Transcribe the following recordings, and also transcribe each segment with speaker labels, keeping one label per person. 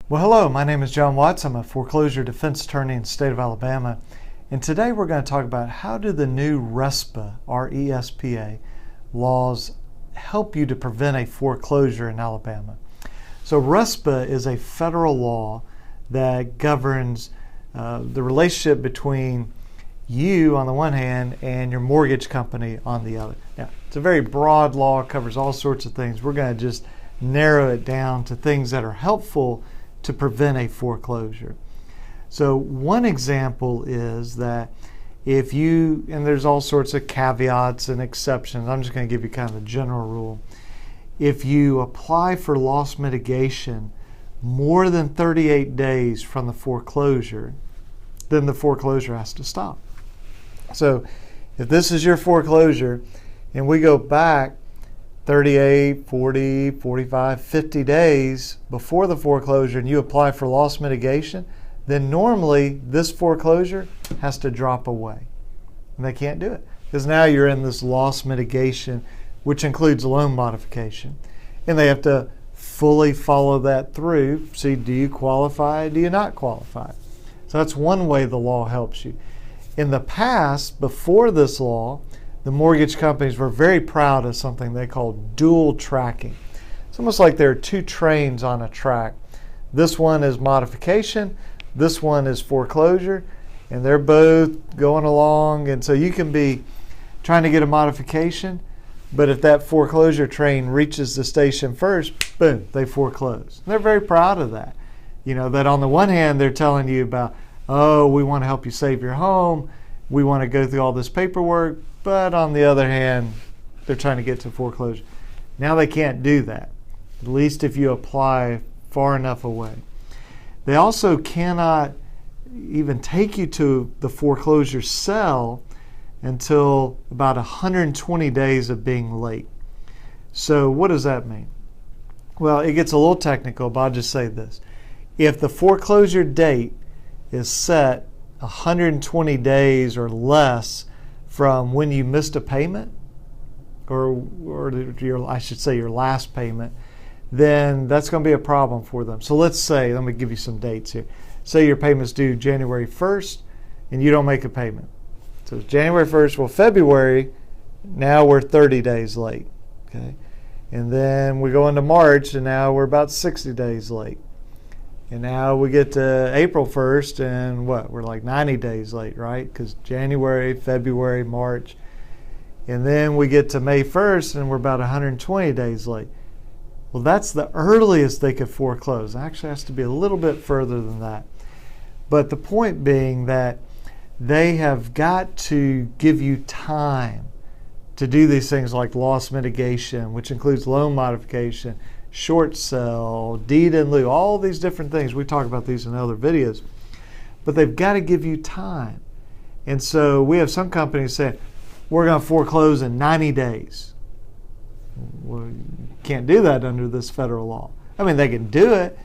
Speaker 1: Well, hello, my name is John Watts. I'm a foreclosure defense attorney in the state of Alabama. And today we're going to talk about how do the new RESPA, R-E-S-P-A, laws help you to prevent a foreclosure in Alabama. So RESPA is a federal law that governs the relationship between you on the one hand and your mortgage company on the other. Now, it's a very broad law, covers all sorts of things. We're going to just narrow it down to things that are helpful to prevent a foreclosure. So one example is that if you, and there's all sorts of caveats and exceptions, I'm just going to give you kind of the general rule. If you apply for loss mitigation more than 38 days from the foreclosure, then the foreclosure has to stop. So if this is your foreclosure and we go back 38, 40, 45, 50 days before the foreclosure and you apply for loss mitigation, then normally this foreclosure has to drop away. And they can't do it because now you're in this loss mitigation, which includes loan modification. And they have to fully follow that through. See, do you qualify? Do you not qualify? So that's one way the law helps you. In the past, before this law, the mortgage companies were very proud of something they called dual tracking. It's almost like there are two trains on a track. This one is modification, this one is foreclosure, and they're both going along. And so you can be trying to get a modification, but if that foreclosure train reaches the station first, boom, they foreclose. And they're very proud of that. You know, that on the one hand, they're telling you about, oh, we want to help you save your home, we want to go through all this paperwork, but on the other hand, they're trying to get to foreclosure. Now they can't do that, at least if you apply far enough away. They also cannot even take you to the foreclosure sale until about 120 days of being late. So what does that mean? Well, it gets a little technical, but I'll just say this. If the foreclosure date is set 120 days or less from when you missed a payment, or I should say your last payment, then that's going to be a problem for them. So let's say, let me give you some dates here. Say your payment's due January 1st and you don't make a payment. So it's January 1st, well February, now we're 30 days late. Okay, and then we go into March and now we're about 60 days late. And now we get to April 1st and what? We're like 90 days late, right? Because January, February, March. And then we get to May 1st and we're about 120 days late. Well, that's the earliest they could foreclose. It actually has to be a little bit further than that. But the point being that they have got to give you time to do these things like loss mitigation, which includes loan modification, short sell, deed in lieu, all these different things. We talk about these in other videos. But they've got to give you time. And so we have some companies saying, we're going to foreclose in 90 days. Well, you can't do that under this federal law. I mean, they can do it,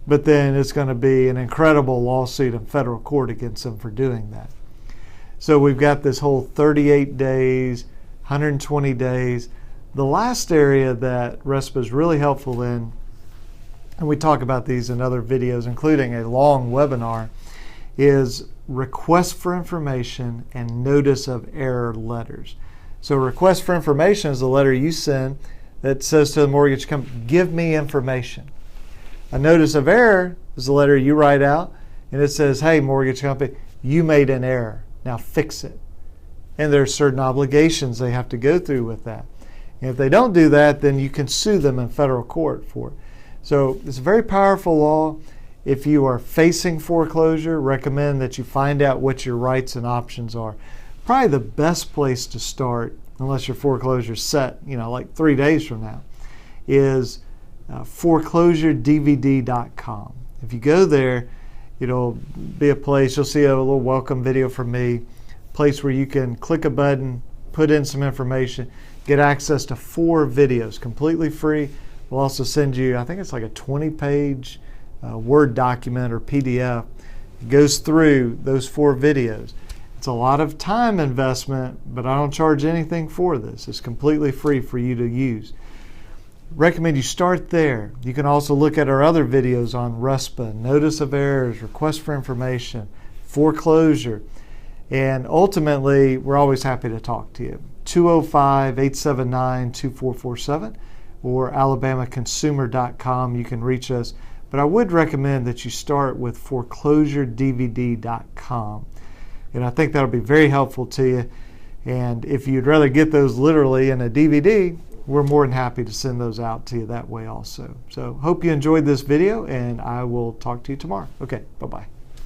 Speaker 1: but then it's going to be an incredible lawsuit in federal court against them for doing that. So we've got this whole 38 days, 120 days. The last area that RESPA is really helpful in, and we talk about these in other videos, including a long webinar, is request for information and notice of error letters. So a request for information is a letter you send that says to the mortgage company, give me information. A notice of error is a letter you write out and it says, hey, mortgage company, you made an error. Now fix it. And there are certain obligations they have to go through with that. And if they don't do that, then you can sue them in federal court for it. So it's a very powerful law. If you are facing foreclosure, recommend that you find out what your rights and options are. Probably the best place to start, unless your foreclosure is set, like 3 days from now, is foreclosuredvd.com. If you go there, it'll be a place, you'll see a little welcome video from me, place where you can click a button, put in some information, get access to 4 videos completely free. We'll also send you, I think it's like a 20-page Word document or PDF. It goes through those 4 videos. It's a lot of time investment, but I don't charge anything for this. It's completely free for you to use. recommend you start there. You can also look at our other videos on RESPA, Notice of Errors, Request for Information, Foreclosure, and ultimately, we're always happy to talk to you. 205-879-2447 or alabamaconsumer.com. You can reach us. But I would recommend that you start with foreclosuredvd.com. And I think that'll be very helpful to you. And if you'd rather get those literally in a DVD, we're more than happy to send those out to you that way also. So hope you enjoyed this video, and I will talk to you tomorrow. Okay, bye-bye.